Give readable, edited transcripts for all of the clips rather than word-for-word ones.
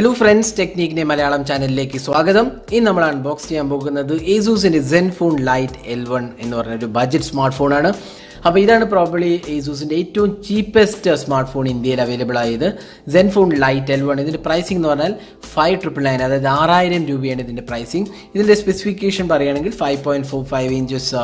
Hello friends, Technique ne Malayalam channel like swagatham. In നമ്മൾ unbox ചെയ്യാൻ പോകുന്നത് ASUS Zenfone Lite L1 എന്ന് പറഞ്ഞ ഒരു ബഡ്ജറ്റ് സ്മാർട്ട് ഫോൺ ആണ്. അപ്പോൾ ഇതാണ് പ്രോബബ്ലി ASUSന്റെ ഏറ്റവും ചീപ്പസ്റ്റ് സ്മാർട്ട് ഫോൺ ഇന്ത്യയിൽ അവൈലബിൾ ആയത് Zenfone Lite L1. ഇതിന്റെ പ്രൈസിംഗ് എന്ന് പറഞ്ഞാൽ 5999, അതായത് 6000 രൂപയാണ് ഇതിന്റെ പ്രൈസിംഗ്. ഇതിന്റെ സ്പെസിഫിക്കേഷൻ പറയുകയാണെങ്കിൽ 5.45 inches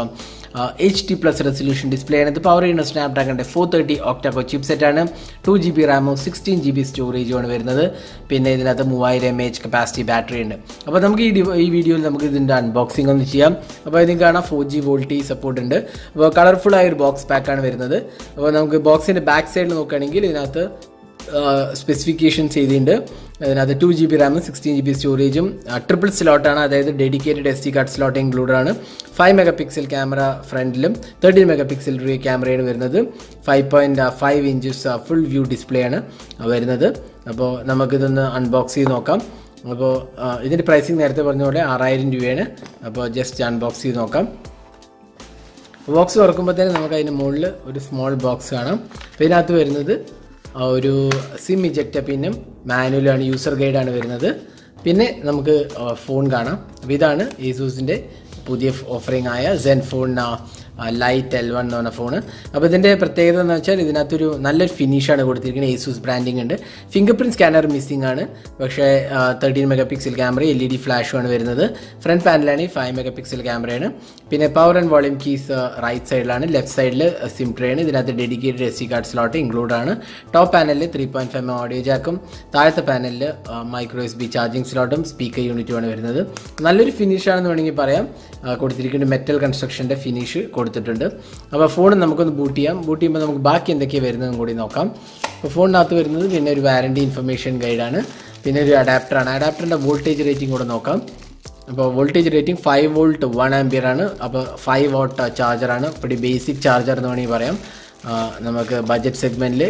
HD plus resolution display and the power in a Snapdragon 430 octa-core chipset and 2GB RAM 16GB storage on വരുന്നത് പിന്നെ ഇതിനകത്ത് 3000 mAh capacity battery ഉണ്ട്. അപ്പോൾ നമുക്ക് ഈ വീഡിയോയിൽ നമുക്ക് ഇതിന്റെ അൺബോക്സിംഗ് ഒന്ന് ചെയ്യാം. അപ്പോൾ ഇതിന് കാണാം 4G വോൾട്ടേജ് സപ്പോർട്ട് ഉണ്ട്. അപ്പോൾ കളർഫുൾ ആയ ഒരു ബോക്സ് പാക്ക് ആണ് വരുന്നത്. അപ്പോൾ നമുക്ക് ബോക്സിന്റെ ബാക്ക് സൈഡിൽ നോക്കുകയാണെങ്കിൽ ഇതിനകത്ത് സ്പെസിഫിക്കേഷൻസ് ചെയ്തിട്ടുണ്ട്. അതിനകത്ത് 2GB RAM 16GB സ്റ്റോറേജും ട്രിപ്പിൾ സ്ലോട്ടാണ്, അതായത് dedicated SD card slot include ആണ്. 5 മെഗാപിക്സൽ ക്യാമറ ഫ്രണ്ടിലും 13 മെഗാപിക്സൽ റിയർ ക്യാമറയാണ് വരുന്നത്. 5.5 ഇഞ്ചസ് ഫുൾ വ്യൂ ഡിസ്പ്ലേ ആണ് വരുന്നത്. അപ്പോൾ നമുക്കിതൊന്ന് അൺബോക്സ് ചെയ്ത് നോക്കാം. അപ്പോൾ ഇതിൻ്റെ പ്രൈസിങ് നേരത്തെ പറഞ്ഞ പോലെ 6000 രൂപയാണ്. അപ്പോൾ ജസ്റ്റ് അൺബോക്സ് ചെയ്ത് നോക്കാം. ബോക്സ് തുറക്കുമ്പോൾ തന്നെ നമുക്ക് അതിന് മുകളിൽ ഒരു സ്മോൾ ബോക്സ് കാണാം. അപ്പോൾ ഇതിനകത്ത് വരുന്നത് ഒരു സിം ഇജക്റ്റ് പിന്നും മാനുവലാണ്, യൂസർ ഗൈഡാണ് വരുന്നത്. പിന്നെ നമുക്ക് ഫോൺ കാണാം. അപ്പോൾ ഇതാണ് ASUSന്റെ പുതിയ ഓഫറിംഗ് ആയ Zenfone Lite L1 എന്ന് പറഞ്ഞ ഫോണ്. അപ്പോൾ ഇതിൻ്റെ പ്രത്യേകത എന്ന് വെച്ചാൽ ഇതിനകത്തൊരു നല്ലൊരു ഫിനിഷാണ് കൊടുത്തിരിക്കുന്നത്. ASUS ബ്രാൻഡിങ് ഉണ്ട്. ഫിംഗർ പ്രിൻറ്റ് സ്കാനർ മിസ്സിംഗ് ആണ്, പക്ഷേ 13 മെഗാപിക്സൽ ക്യാമറ LED ഫ്ലാഷുമാണ് വരുന്നത്. ഫ്രണ്ട് പാനലാണെങ്കിൽ 5 മെഗാപിക്സൽ ക്യാമറയാണ്. പിന്നെ power and volume keys right സൈഡിലാണ്, ലെഫ്റ്റ് സൈഡിൽ സിം ട്രേ ആണ്. ഇതിനകത്ത് dedicated SD card slot include ആണ്. ടോപ്പ് പാനലിൽ 3.5 ഓഡിയോ ജാക്കും, താഴത്തെ പാനലിൽ മൈക്രോ USB ചാർജിങ് സ്ലോട്ടും സ്പീക്കർ യൂണിറ്റുമാണ് വരുന്നത്. നല്ലൊരു ഫിനിഷാണെന്ന് വേണമെങ്കിൽ പറയാം. കൊടുത്തിരിക്കുന്ന മെറ്റൽ കൺസ്ട്രക്ഷൻ്റെ ഫിനിഷ് കൊടുത്തിട്ടുണ്ട്. അപ്പോൾ ഫോൺ നമുക്കൊന്ന് ബൂട്ട് ചെയ്യാം. ബൂട്ട് ചെയ്യുമ്പോൾ നമുക്ക് ബാക്കി എന്തൊക്കെയാണ് വരുന്നതും കൂടി നോക്കാം. അപ്പോൾ ഫോണിനകത്ത് വരുന്നത് പിന്നെ ഒരു വാറണ്ടി ഇൻഫർമേഷൻ ഗൈഡാണ്, പിന്നെ ഒരു അഡാപ്റ്ററാണ്. അഡാപ്റ്ററിൻ്റെ വോൾട്ടേജ് റേറ്റിംഗ് കൂടെ നോക്കാം. അപ്പോൾ വോൾട്ടേജ് റേറ്റിംഗ് 5 വോൾട്ട് 1 ആംപിയർ ആണ്. അപ്പോൾ 5 വാട്ട് ചാർജറാണ്. ഇപ്പോൾ ബേസിക് ചാർജർ എന്ന് വേണമെങ്കിൽ പറയാം. നമുക്ക് ബഡ്ജറ്റ് സെഗ്മെൻറ്റിൽ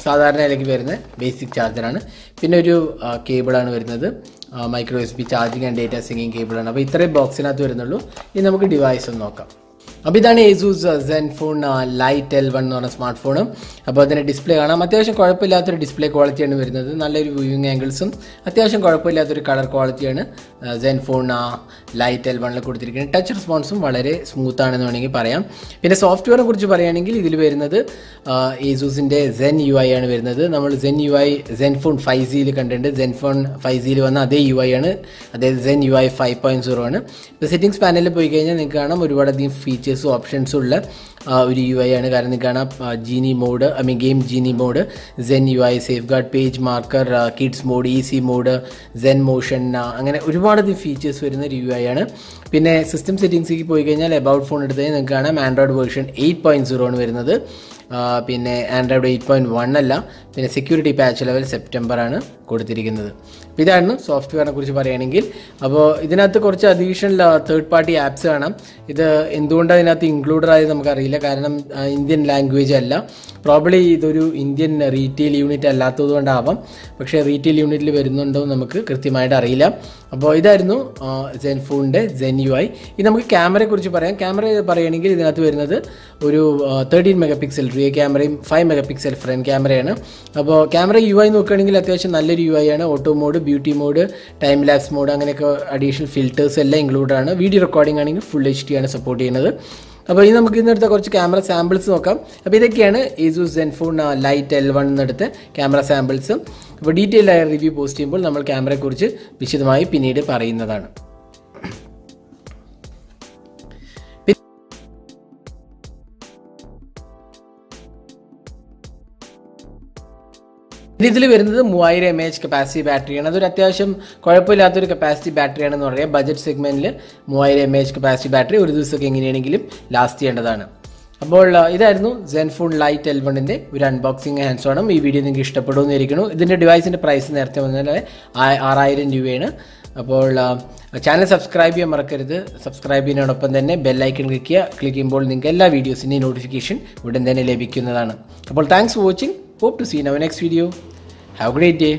സാധാരണ നിലയ്ക്ക് വരുന്ന ബേസിക് ചാർജറാണ്. പിന്നെ ഒരു കേബിളാണ് വരുന്നത്, micro USB charging and data syncing കേബിളാണ്. അപ്പോൾ ഇത്രയും ബോക്സിനകത്ത് വരുന്നുള്ളൂ. ഇനി നമുക്ക് ഡിവൈസ് ഒന്ന് നോക്കാം. അപ്പോൾ ഇതാണ് ASUS Zenfone Lite L1 എന്ന് പറഞ്ഞ സ്മാർട്ട് ഫോണ്. അപ്പോൾ അതിൻ്റെ ഡിസ്പ്ലേ കാണാം. അത്യാവശ്യം കുഴപ്പമില്ലാത്തൊരു ഡിസ്പ്ലേ ക്വാളിറ്റിയാണ് വരുന്നത്. നല്ലൊരു വ്യൂയിങ് ആംഗിൾസും അത്യാവശ്യം കുഴപ്പമില്ലാത്തൊരു കളർ ക്വാളിറ്റിയാണ് Zenfone Lite L1 കൊടുത്തിരിക്കുന്നത്. ടച്ച് റെസ്പോൺസും വളരെ സ്മൂത്താണെന്ന് വേണമെങ്കിൽ പറയാം. പിന്നെ സോഫ്റ്റ്വെയറിനെ കുറിച്ച് പറയുകയാണെങ്കിൽ ഇതിൽ വരുന്നത് ASUSന്റെ Zen UI ആണ് വരുന്നത്. നമ്മൾ Zen UI Zenfone 5Gയിൽ കണ്ടിട്ടുണ്ട്. Zenfone 5Gയിൽ വന്ന അതേ UI ആണ്, അതായത് Zen UI 5.0 ആണ്. ഇപ്പോൾ സെറ്റിംഗ്സ് പാനലിൽ പോയി കഴിഞ്ഞാൽ നിങ്ങൾക്ക് കാണാം ഒരുപാടധികം ഫീച്ചേഴ്സും ഓപ്ഷൻസും ഉള്ള ഒരു UI ആണ്. കാരണം നിങ്ങൾക്ക് കാണാം genie mode, game genie mode, Zen UI, safe guard, page marker, kids mode, easy mode, Zen motion, അങ്ങനെ ഒരുപാടധികം ഫീച്ചേഴ്സ് വരുന്ന ഒരു UI ആണ്. പിന്നെ സിസ്റ്റം സെറ്റിംഗ്സിലേക്ക് പോയി കഴിഞ്ഞാൽ എബൌട്ട് ഫോൺ എടുത്ത് കഴിഞ്ഞാൽ നിങ്ങൾക്ക് കാണാം ആൻഡ്രോയിഡ് വേർഷൻ 8.0 ആണ് വരുന്നത്. പിന്നെ ആൻഡ്രോയിഡ് 8.1 അല്ല. പിന്നെ സെക്യൂരിറ്റി പാച്ച് ലെവൽ സെപ്റ്റംബർ ആണ് കൊടുത്തിരിക്കുന്നത്. ഇതാണ് സോഫ്റ്റ്വെയറിനെ കുറിച്ച് പറയുകയാണെങ്കിൽ. അപ്പോൾ ഇതിനകത്ത് കുറച്ച് അഡീഷണൽ തേർഡ് പാർട്ടി ആപ്സ് കാണാം. ഇത് എന്തുകൊണ്ടാണ് ഇതിനകത്ത് ഇൻക്ലൂഡഡ് ആയത് നമുക്കറിയില്ല, കാരണം ഇന്ത്യൻ ലാംഗ്വേജ് അല്ല. പ്രോബ്ലി ഇതൊരു ഇന്ത്യൻ റീറ്റെയിൽ യൂണിറ്റ് അല്ലാത്തത് കൊണ്ടാവാം, പക്ഷേ റീറ്റെയിൽ യൂണിറ്റിൽ വരുന്നുണ്ടോ നമുക്ക് കൃത്യമായിട്ട് അറിയില്ല. അപ്പോൾ ഇതായിരുന്നു Zenfoneന്റെ Zen UI. ഇത് നമുക്ക് ക്യാമറയെ കുറിച്ച് പറയാം. ക്യാമറ പറയുകയാണെങ്കിൽ ഇതിനകത്ത് വരുന്നത് ഒരു 13 മെഗാപിക്സൽ റിയർ ക്യാമറയും 5 മെഗാപിക്സൽ ഫ്രണ്ട് ക്യാമറയാണ്. അപ്പോൾ ക്യാമറ UI നോക്കുകയാണെങ്കിൽ അത്യാവശ്യം നല്ലൊരു UI ആണ്. Auto mode, beauty mode, time lapse mode, അങ്ങനെയൊക്കെ അഡീഷണൽ ഫിൽറ്റേഴ്സ് എല്ലാം ഇൻക്ലൂഡ് ആണ്. വീഡിയോ റെക്കോർഡിംഗ് ആണെങ്കിൽ ഫുൾ HD ആണ് സപ്പോർട്ട് ചെയ്യുന്നത്. അപ്പോൾ ഇനി നമുക്ക് ഇന്നെടുത്ത കുറച്ച് ക്യാമറ സാമ്പിൾസ് നോക്കാം. അപ്പോൾ ഇതൊക്കെയാണ് ASUS Zenfone Lite L1 എന്നെടുത്ത ക്യാമറ സാമ്പിൾസ്. അപ്പോൾ ഡീറ്റെയിൽ ആയ റിവ്യൂ പോസ്റ്റ് ചെയ്യുമ്പോൾ നമ്മൾ ക്യാമറയെക്കുറിച്ച് വിശദമായി പിന്നീട് പറയുന്നതാണ്. ഇതിൽ വരുന്നത് 3000 mAh കപ്പാസിറ്റി ബാറ്ററിയാണ്. അതൊരു അത്യാവശ്യം കുഴപ്പമില്ലാത്തൊരു കപ്പാസിറ്റി ബാറ്ററിയാണെന്ന് പറയാം. ബഡ്ജറ്റ് സെഗ്മെൻറ്റിൽ 3000 mAh കപ്പാസിറ്റി ബാറ്ററി ഒരു ദിവസമൊക്കെ എങ്ങനെയാണെങ്കിലും ലാസ്റ്റ് ചെയ്യേണ്ടതാണ്. അപ്പോൾ ഇതായിരുന്നു Zenfone Lite L1ൻ്റെ ഒരു അൺബോക്സിങ് ഹാൻഡ്സ് ഓൺ. ഈ വീഡിയോ നിങ്ങൾക്ക് ഇഷ്ടപ്പെടുമെന്നിരിക്കുന്നു. ഇതിൻ്റെ ഡിവൈസിൻ്റെ പ്രൈസ് നേരത്തെ പറഞ്ഞാൽ 6000 രൂപയാണ്. അപ്പോൾ ചാനൽ സബ്സ്ക്രൈബ് ചെയ്യാൻ മറക്കരുത്. സബ്സ്ക്രൈബ് ചെയ്യുന്നതോടൊപ്പം തന്നെ ബെല്ലൈക്കൺ ക്ലിക്ക് ചെയ്യുമ്പോൾ നിങ്ങൾക്ക് എല്ലാ വീഡിയോസിൻ്റെയും നോട്ടിഫിക്കേഷൻ ഉടൻ തന്നെ ലഭിക്കുന്നതാണ്. അപ്പോൾ thanks for watching. Hope to see you in our next video. Have a great day.